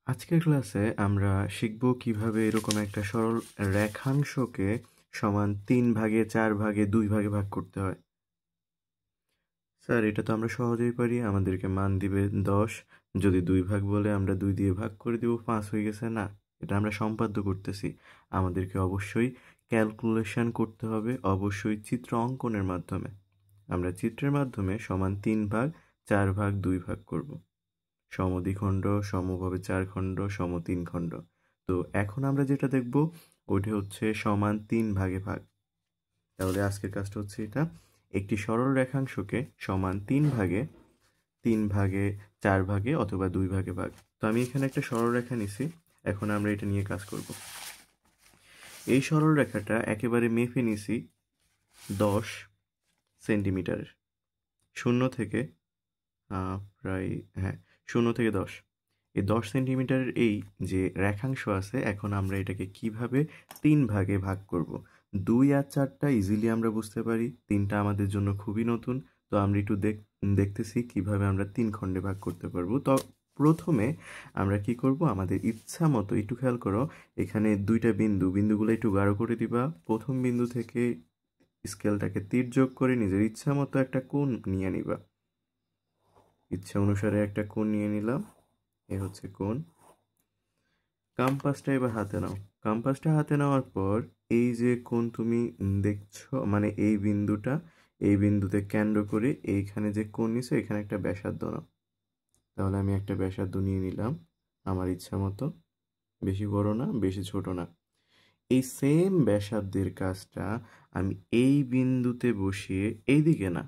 আজকের ক্লাসে আমরা শিখব কিভাবে এরকম একটা সরল রেখাংশকে সমান 3 ভাগে 4 ভাগে 2 ভাগে ভাগ করতে হয়। স্যার এটা তো আমরা সহজেই পারি, আমাদেরকে মান দিবে 10, যদি 2 ভাগ বলে আমরা 2 দিয়ে ভাগ করে দিব, 5 হয়ে গেছে। না, এটা আমরা সম্পাদ্য করতেছি, আমাদেরকে অবশ্যই ক্যালকুলেশন করতে হবে, অবশ্যই চিত্র অঙ্কনের মাধ্যমে। আমরা চিত্রের মাধ্যমে সমান 3 ভাগ 4 ভাগ 2 ভাগ করব। সমদ্বিখণ্ড, সমভাবে 4 খণ্ড, সম 3 খণ্ড। তো এখন আমরা যেটা দেখব ওইটা হচ্ছে সমান 3 ভাগে ভাগ। তাহলে আজকের কাজটা হচ্ছে এটা, একটি সরল রেখাংশকে সমান 3 ভাগে 4 ভাগে অথবা 2 ভাগে ভাগ। তো আমি এখানে একটা সরল রেখা নিছি, এখন আমরা এটা নিয়ে কাজ করব। এই সরল রেখাটা একেবারে মেপে নিছি 10 সেন্টিমিটারের, 0 থেকে প্রায় 0 থেকে 10। এই 10 সেন্টিমিটারের এই যে রেখাংশ আছে, এখন আমরা এটাকে কিভাবে 3 ভাগে ভাগ করব। 2 আর 4টা ইজিলি আমরা বুঝতে পারি, 3টা আমাদের জন্য খুবই নতুন। তো আমরা একটু দেখতেছি কিভাবে আমরা 3 খণ্ডে ভাগ করতে পারবো। তো প্রথমে আমরা কি করব, আমাদের ইচ্ছা মতো, একটু খেয়াল করো, এখানে 2টা বিন্দুগুলো একটু গাঢ় করে দিবা। প্রথম বিন্দু থেকে স্কেলটাকে তীর যোগ করে নিজের ইচ্ছা মতো একটা কোণ নিয়ে নিবা। ইচ্ছা অনুসারে একটা কোণ নিয়ে নিলাম, এ হচ্ছে কোণ। কম্পাসটা এবার হাতে নাও। কম্পাসটা হাতে নেওয়ার পর এই যে কোণ তুমি দেখছো, মানে এই বিন্দুতে কেন্দ্র করে এইখানে যে কোণ নিছো, এখানে একটা ব্যাসার্ধ নাও। তাহলে আমি একটা ব্যাসার্ধ নিয়ে নিলাম আমার ইচ্ছা মতো, বেশি বড় না বেশি ছোট না। এই সেম ব্যাসার্ধের কাজটা আমি এই বিন্দুতে বসিয়ে, এই দিকে না,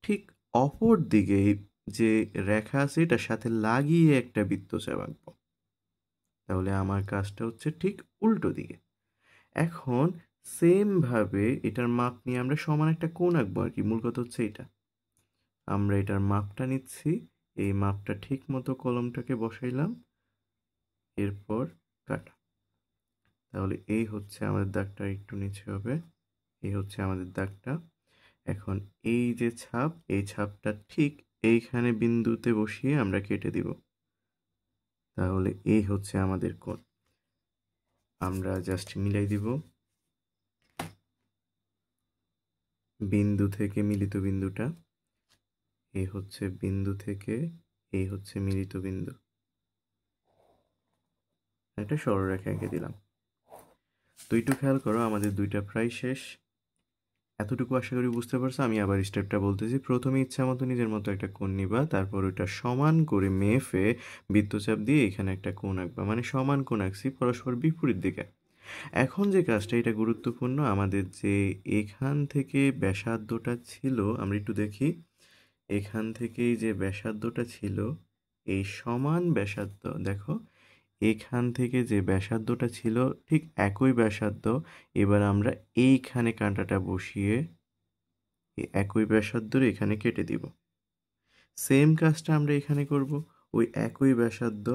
ঠিক অপর দিকে যে রেখা আছে এটার সাথে লাগিয়ে একটা বৃত্তচাপ আঁকবো। তাহলে আমার কাজটা হচ্ছে ঠিক উল্টো দিকে। এখন সেম ভাবে এটার মাপ নিয়ে আমরা সমান একটা কোণ আঁকবো আর কি, মূল কথা হচ্ছে এটা। আমরা এটার মাপটা নিচ্ছি, এই মাপটা ঠিক মতো কলমটাকে বসাইলাম, এরপর কাটা। তাহলে এই হচ্ছে আমাদের দাগটা, একটু নিচে হবে, এই হচ্ছে আমাদের দাগটা। এখন এই যে ছাপ, এই ছাপটা ঠিক এইখানে বিন্দুতে বসিয়ে আমরা কেটে দিব। তাহলে এই হচ্ছে আমাদের কোণ। আমরা জাস্ট মিলাই দিব, বিন্দু থেকে মিলিত বিন্দুটা, এই হচ্ছে বিন্দু থেকে এই হচ্ছে মিলিত বিন্দু। একটা সরলরেখা এঁকে দিলাম। তো একটু খেয়াল করো, আমাদের 2টা প্রায় শেষ। এতটুকু আশা করি বুঝতে পারছো। আমি আবার স্টেপটা বলতেছি। প্রথমে ইচ্ছা মতো নিজের মতো একটা কোণ নিবা, তারপর ওইটা সমান করে মেপে বৃত্তচাপ দিয়ে এখানে একটা কোণ আঁকবা, মানে সমান কোণ আঁকছি পরস্পর বিপরীত দিকে। এখন যে কাজটা, এটা গুরুত্বপূর্ণ, আমাদের যে এখান থেকে ব্যাসার্ধটা ছিল, আমরা একটু দেখি, এখান থেকেই যে ব্যাসার্ধটা ছিল, এই সমান ব্যাসার্ধ, দেখো এখান থেকে যে ব্যাসার্ধটা ছিল ঠিক একই ব্যাসার্ধ, এবার আমরা এইখানে কাঁটাটা বসিয়ে একই ব্যাসার্ধর এখানে কেটে দিব। সেম কাজটা আমরা এখানে করব, ওই একই ব্যাসার্ধ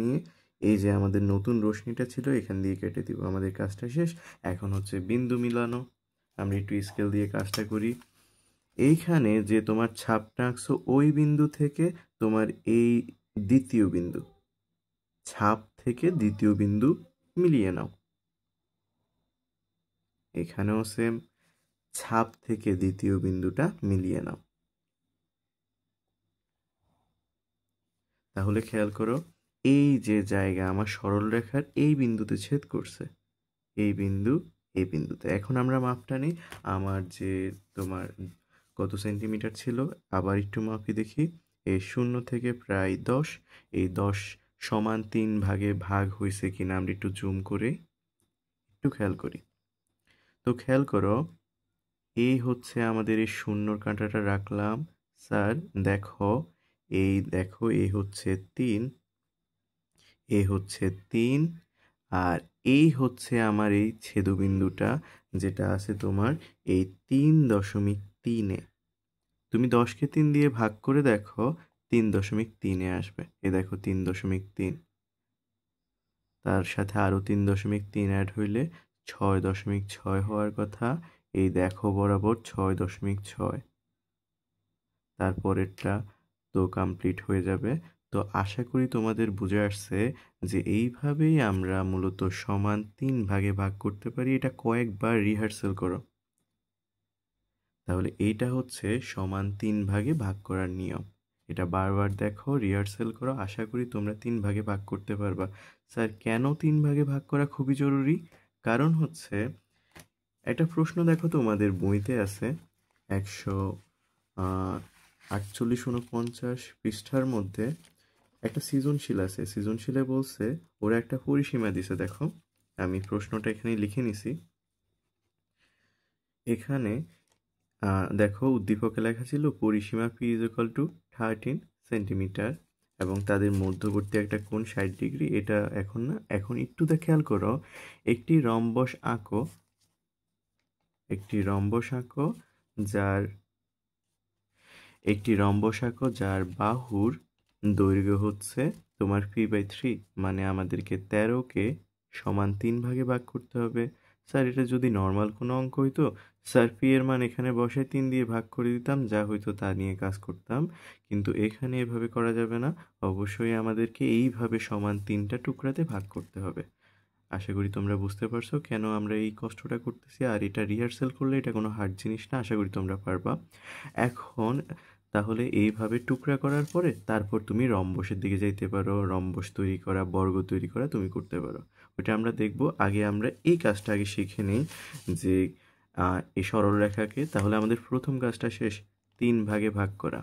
নিয়ে এই যে আমাদের নতুন রশ্মিটা ছিল এখান দিয়ে কেটে দিব। আমাদের কাজটা শেষ। এখন হচ্ছে বিন্দু মিলানো। আমরা একটু স্কেল দিয়ে কাজটা করি। এইখানে যে তোমার ছাপটা আঁকছো, ওই বিন্দু থেকে তোমার এই দ্বিতীয় বিন্দু, ছাপ থেকে দ্বিতীয় বিন্দু মিলিয়ে নাও। এখানেও সেম, ছাপ থেকে দ্বিতীয় বিন্দুটা মিলিয়ে নাও। তাহলে খেয়াল করো, এই যে জায়গা আমার সরল রেখার এই বিন্দুতে ছেদ করছে, এই বিন্দুতে। এখন আমরা মাপটা নিই। আমার যে তোমার কত সেন্টিমিটার ছিল, আবার একটু মাপি দেখি। এই 0 থেকে প্রায় 10, এই 10 সমান 3 ভাগে ভাগ হয়েছে কিনা আমরা একটু জুম করে একটু খেয়াল করি। তো খেয়াল করো, এই হচ্ছে আমাদের এই শূন্যর কাঁটাটা রাখলাম। স্যার দেখো, এই হচ্ছে 3, এই হচ্ছে 3, আর এই হচ্ছে আমার এই ছেদবিন্দুটা, যেটা আছে তোমার এই 3.3-এ। তুমি 10কে 3 দিয়ে ভাগ করে দেখো, 3.3-এ আসবে। এই দেখো 3.3, তার সাথে আরো 3.3 অ্যাড হইলে 6.6 হওয়ার কথা। এই দেখো বরাবর 6.6, তারপরেরটা তো কমপ্লিট হয়ে যাবে। তো আশা করি তোমাদের বুঝে আসছে যে এইভাবেই আমরা মূলত সমান 3 ভাগে ভাগ করতে পারি। এটা কয়েকবার রিহার্সাল করো। তাহলে এইটা হচ্ছে সমান 3 ভাগে ভাগ করার নিয়ম। এটা বারবার দেখো, রিহার্সাল করো, আশা করি তোমরা 3 ভাগে ভাগ করতে পারবা। স্যার কেন 3 ভাগে ভাগ করা খুবই জরুরি? কারণ হচ্ছে একটা প্রশ্ন দেখো তোমাদের বইতে আছে 148-49 পৃষ্ঠার মধ্যে একটা সৃজনশীল আছে। সৃজনশীলে বলছে ওরা একটা পরিসীমা দিছে। দেখো আমি প্রশ্নটা এখানে লিখে নিছি। এখানে দেখো উদ্দীপকে লেখা ছিল পরিসীমা p = 13 সেন্টিমিটার এবং তাদের মধ্যবর্তী একটা কোণ 60 ডিগ্রি। এটা এখন না, এখন একটু খেয়াল করো। একটি রম্বস আঁকো, যার বাহুর দৈর্ঘ্য হচ্ছে তোমার p/3, মানে আমাদেরকে 13কে সমান 3 ভাগে ভাগ করতে হবে। স্যার এটা যদি নর্মাল কোনো অঙ্ক হইতো, স্যার পি এর মান এখানে বসে 3 দিয়ে ভাগ করে দিতাম, যা হইতো তা নিয়ে কাজ করতাম। কিন্তু এখানে এভাবে করা যাবে না, অবশ্যই আমাদেরকে এইভাবে সমান 3টা টুকরাতে ভাগ করতে হবে। আশা করি তোমরা বুঝতে পারছো কেন আমরা এই কষ্টটা করতেছি। আর এটা রিহার্সাল করলে এটা কোনো হার্ড জিনিস না, আশা করি তোমরা পারবা। এখন তাহলে এইভাবে টুকরা করার পরে তারপর তুমি রম্বসের দিকে যাইতে পারো। রম্বস তৈরি করা, বর্গ তৈরি করা তুমি করতে পারো, ওটা আমরা দেখব। আগে আমরা এই কাজটা আগে শিখে নেই যে এই সরল রেখাকে। তাহলে আমাদের প্রথম কাজটা শেষ, 3 ভাগে ভাগ করা।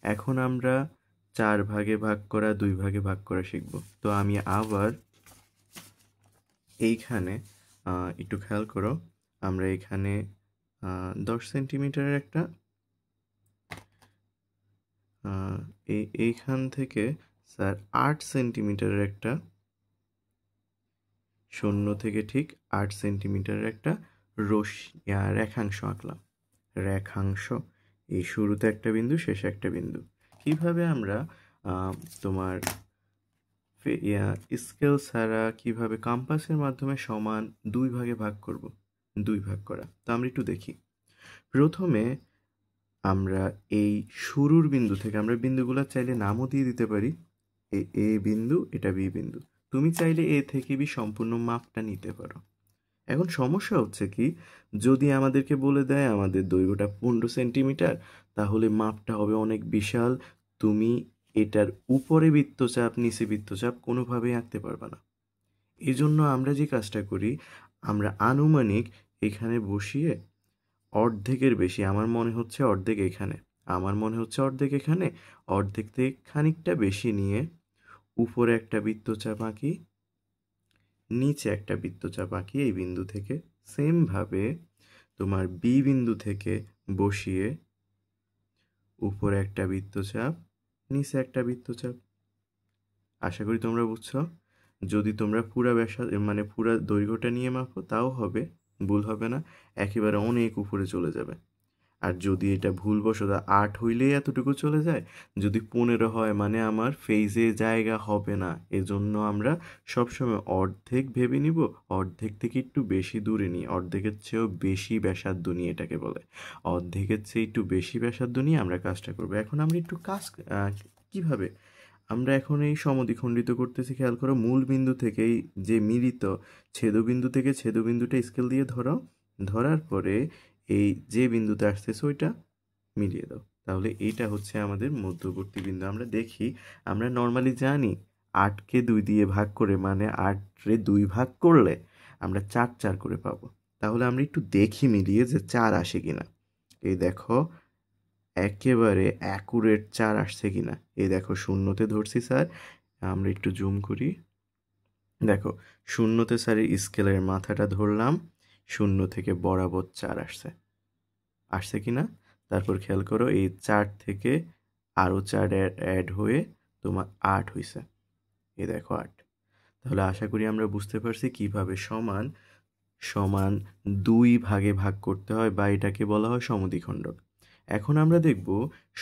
এখন আমরা 4 ভাগে ভাগ করা, 2 ভাগে ভাগ করা শিখব। তো আমি আবার এইখানে একটু খেয়াল করো, আমরা এখানে 10 সেন্টিমিটারের একটা এইখান থেকে স্যার 8 সেন্টিমিটারের একটা, 0 থেকে ঠিক 8 সেন্টিমিটারের একটা রেখাংশ আঁকলাম। রেখাংশ, এই শুরুতে একটা বিন্দু, শেষে একটা বিন্দু। কিভাবে আমরা তোমার স্কেল ছাড়া কিভাবে কম্পাসের মাধ্যমে সমান 2 ভাগে ভাগ করব? 2 ভাগ করা তো আমরা একটু দেখি। প্রথমে আমরা এই শুরুর বিন্দু থেকে, আমরা বিন্দুগুলো চাইলে নামও দিয়ে দিতে পারি। এ বিন্দু, এটা বি বিন্দু। তুমি চাইলে এ থেকে বি সম্পূর্ণ মাপটা নিতে পারো। এখন সমস্যা হচ্ছে কি, যদি আমাদেরকে বলে দেয় আমাদের দৈর্ঘ্যটা 15 সেন্টিমিটার, তাহলে মাপটা হবে অনেক বিশাল। তুমি এটার উপরে বৃত্তচাপ, নিচে বৃত্তচাপ কোনোভাবেই আঁকতে পারবে না। এই জন্য আমরা যে কাজটা করি, আমরা আনুমানিক এখানে বসিয়ে অর্ধেকের বেশি, আমার মনে হচ্ছে অর্ধেক এখানে, অর্ধেক থেকে খানিকটা বেশি নিয়ে উপরে একটা বৃত্তচাপ আঁকি, নিচে একটা বৃত্তচাপ আঁকি এই বিন্দু থেকে। সেমভাবে তোমার বি বিন্দু থেকে বসিয়ে উপরে একটা বৃত্তচাপ, নিচে একটা বৃত্তচাপ। আশা করি তোমরা বুঝছো। যদি তোমরা পুরা মানে পুরা দৈর্ঘ্যটা নিয়ে মাপো তাও হবে, ভুল হবে না, একেবারে অনেক উপরে চলে যাবে। আর যদি এটা ভুলবশত 8 হইলেই এতটুকু চলে যায়, যদি 15 হয় মানে আমার ফেজে জায়গা হবে না। এজন্য আমরা সবসময় অর্ধেক ভেবে নিব, অর্ধেক থেকে একটু বেশি দূরে নিই, অর্ধেকের চেয়েও বেশি ব্যাসার্ধ নিয়ে, এটাকে বলে অর্ধেকের চেয়ে একটু বেশি ব্যাসার্ধ নিয়ে আমরা কাজটা করবো। এখন আমরা একটু কাজ কিভাবে আমরা এখন এই সমদ্বিখণ্ডিত করতেছি খেয়াল করো। মূল বিন্দু থেকেই যে মিলিত ছেদবিন্দু থেকে ছেদবিন্দুটা স্কেল দিয়ে ধরো, ধরার পরে এই যে বিন্দুতে আসতেছে ওইটা মিলিয়ে দাও। তাহলে এইটা হচ্ছে আমাদের মধ্যবর্তী বিন্দু। আমরা দেখি, আমরা নর্মালি জানি 8কে 2 দিয়ে ভাগ করে, মানে 8-রে 2 ভাগ করলে আমরা 4 করে পাবো। তাহলে আমরা একটু দেখি মিলিয়ে যে 4 আসে কিনা। এই দেখো একেবারে অ্যাকুরেট 4 আসছে কিনা। এই দেখো শূন্যতে ধরছি স্যার, আমরা একটু জুম করি। দেখো শূন্যতে স্যারের স্কেলের মাথাটা ধরলাম, 0 থেকে বরাবর 4 আসছে কিনা। তারপর খেয়াল করো এই 4 থেকে আরও 4 অ্যাড হয়ে তোমার 8 হয়েছে। এই দেখো 8। তাহলে আশা করি আমরা বুঝতে পারছি কিভাবে সমান 2 ভাগে ভাগ করতে হয়, বা এটাকে বলা হয় সমদ্বিখণ্ডক। এখন আমরা দেখব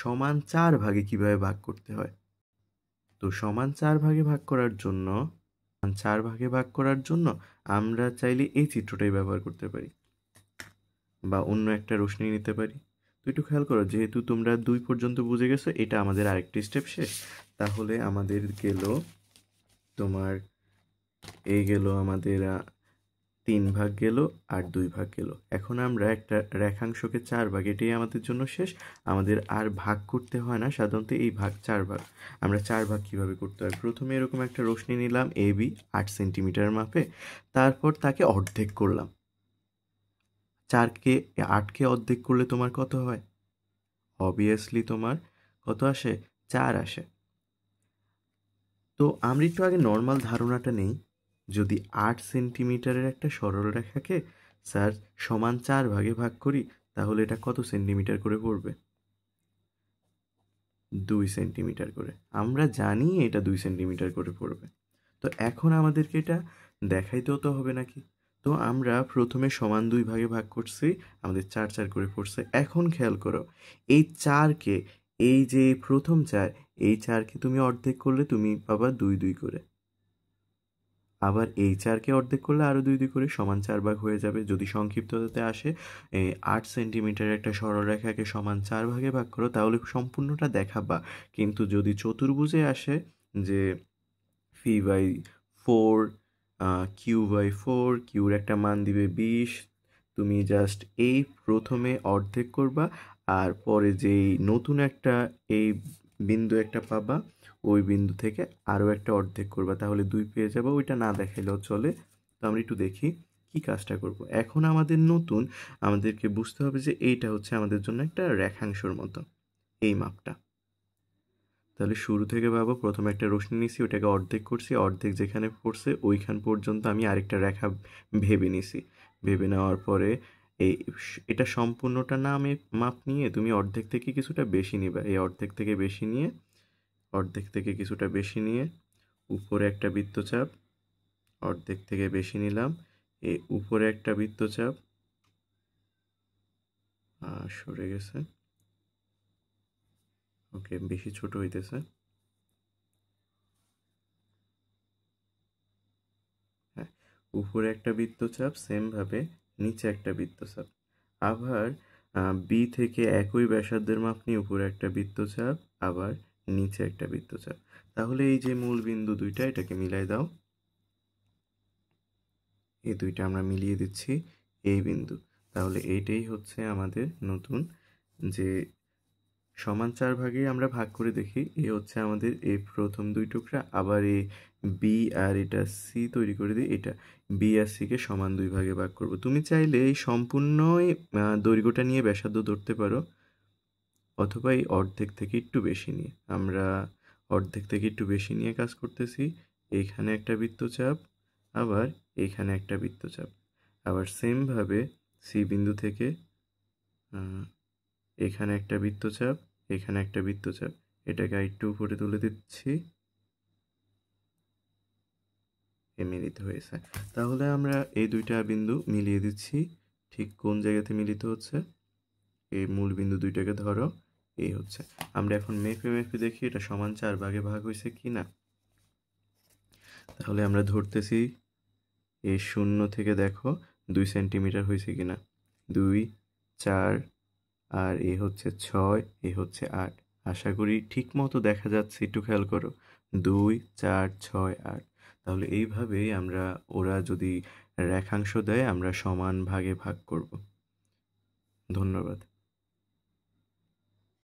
সমান 4 ভাগে কিভাবে ভাগ করতে হয়। তো সমান 4 ভাগে ভাগ করার জন্য আমরা চাইলে এই চিত্রটাই ব্যবহার করতে পারি, বা অন্য একটা রশ্মি নিতে পারি। তো একটু খেয়াল করো, যেহেতু তোমরা 2 পর্যন্ত বুঝে গেছো, এটা আমাদের আরেকটি স্টেপ শেষ। তাহলে আমাদের গেল তোমার, এই গেল আমাদের 3 ভাগ গেল আর 2 ভাগ গেল। এখন আমরা একটা রেখাংশকে 4 ভাগ, এটাই আমাদের জন্য শেষ। আমাদের আর ভাগ করতে হয় না, সাধারণত এই ভাগ 4 ভাগ। আমরা 4 ভাগ কিভাবে করতে হয়, প্রথমে এরকম একটা রশ্মি নিলাম এ বি 8 সেন্টিমিটার মাপে, তারপর তাকে অর্ধেক করলাম। 8কে অর্ধেক করলে তোমার কত হয়? অবভিয়াসলি তোমার কত আসে? 4 আসে। তো আমরা একটু আগে নর্মাল ধারণাটা নেই। যদি 8 সেন্টিমিটারের একটা সরলরেখাকে স্যার সমান 4 ভাগে ভাগ করি, তাহলে এটা কত সেন্টিমিটার করে পড়বে? 2 সেন্টিমিটার করে। আমরা জানি এটা 2 সেন্টিমিটার করে পড়বে। তো এখন আমাদেরকে এটা দেখাইতেও তো হবে নাকি? তো আমরা প্রথমে সমান 2 ভাগে ভাগ করছি, আমাদের 4 4 করে পড়ছে। এখন খেয়াল করো, এই 4কে, এই যে প্রথম 4, এই 4কে তুমি অর্ধেক করলে তুমি পাবা 2 2 করে। আবার এই 4কে অর্ধেক করলে আরও 2 2 করে, সমান 4 ভাগ হয়ে যাবে। যদি সংক্ষিপ্ততাতে আসে 8 সেন্টিমিটারের একটা সরলরেখাকে সমান 4 ভাগে ভাগ করো, তাহলে সম্পূর্ণটা দেখাবা। কিন্তু যদি চতুর্ভুজে আসে যে phi/4, q/4, qর একটা মান দিবে 20, তুমি জাস্ট এই প্রথমে অর্ধেক করবা, আর পরে যেই নতুন একটা এই বিন্দু একটা পাবা, ওই বিন্দু থেকে আরও একটা অর্ধেক করবা, তাহলে 2 পেয়ে যাবো। ওইটা না দেখাইলেও চলে। তো আমরা একটু দেখি কি কাজটা করব। এখন আমাদের নতুন, আমাদেরকে বুঝতে হবে যে এইটা হচ্ছে আমাদের জন্য একটা রেখাংশের মতো, এই মাপটা। তাহলে শুরু থেকে ভাবো, প্রথমে একটা রশ্মি নিছি, ওটাকে অর্ধেক করছি, অর্ধেক যেখানে পড়ছে ওইখান পর্যন্ত আমি আরেকটা রেখা ভেবে নিছি। ভেবে নেওয়ার পরে এই এটা সম্পূর্ণটা না আমি মাপ নিয়ে তুমি অর্ধেক থেকে কিছুটা বেশি নিবা। এই অর্ধেক থেকে বেশি নিয়ে, অর্ধেক থেকে কিছুটা বেশি নিয়ে উপরে একটা বৃত্তচাপ, অর্ধেক থেকে বেশি নিলাম, এই উপরে একটা বৃত্তচাপ, সরে গেছে, ওকে বেশি ছোট হইতেছে, হ্যাঁ, উপরে একটা বৃত্তচাপ, সেমভাবে নিচে একটা বৃত্তচাপ। আবার বি থেকে একই ব্যাসার্ধের মাপ নিয়ে উপরে একটা বৃত্তচাপ, আবার নিচে একটা বৃত্তচাপ। তাহলে এই যে মূল বিন্দু দুইটা, এটাকে মিলাই দাও। এই দুইটা আমরা মিলিয়ে দিচ্ছি এই বিন্দু। তাহলে এইটাই হচ্ছে আমাদের নতুন, যে সমান 4 ভাগে আমরা ভাগ করে দেখি। এ হচ্ছে আমাদের এই প্রথম 2 টুকরা, আবার এই বি আর এটা সি তৈরি করে দিই। এটা বি আর সিকে সমান 2 ভাগে ভাগ করব। তুমি চাইলে এই সম্পূর্ণ দৈর্ঘ্যটা নিয়ে ব্যাসার্ধ ধরতে পারো, অথবা এই অর্ধেক থেকে একটু বেশি নিয়ে। আমরা অর্ধেক থেকে একটু বেশি নিয়ে কাজ করতেছি। এইখানে একটা বৃত্তচাপ, আবার এইখানে একটা বৃত্তচাপ, আবার সেমভাবে সি বিন্দু থেকে এখানে একটা বৃত্তচাপ, এখানে একটা বৃত্তচাপ, এটাকে আরেকটু উপরে তুলে দিচ্ছি, মিলিত হয়েছে। তাহলে আমরা এই দুইটা বিন্দু মিলিয়ে দিচ্ছি। ঠিক কোন জায়গাতে মিলিত হচ্ছে, এই মূল বিন্দু দুইটাকে ধরো, এই হচ্ছে। আমরা এখন মেপে মেপে দেখি এটা সমান 4 ভাগে ভাগ হয়েছে কি না। তাহলে আমরা ধরতেছি এই 0 থেকে দেখো 2 সেন্টিমিটার হয়েছে কিনা। 2, 4, আর এ হচ্ছে 6, এ হচ্ছে 8। আশা করি ঠিক মতো দেখা যাচ্ছে, একটু খেয়াল করো। 2, 4, 6, 8। তাহলে এইভাবেই আমরা, ওরা যদি রেখাংশ দেয় আমরা সমান ভাগে ভাগ করব। ধন্যবাদ।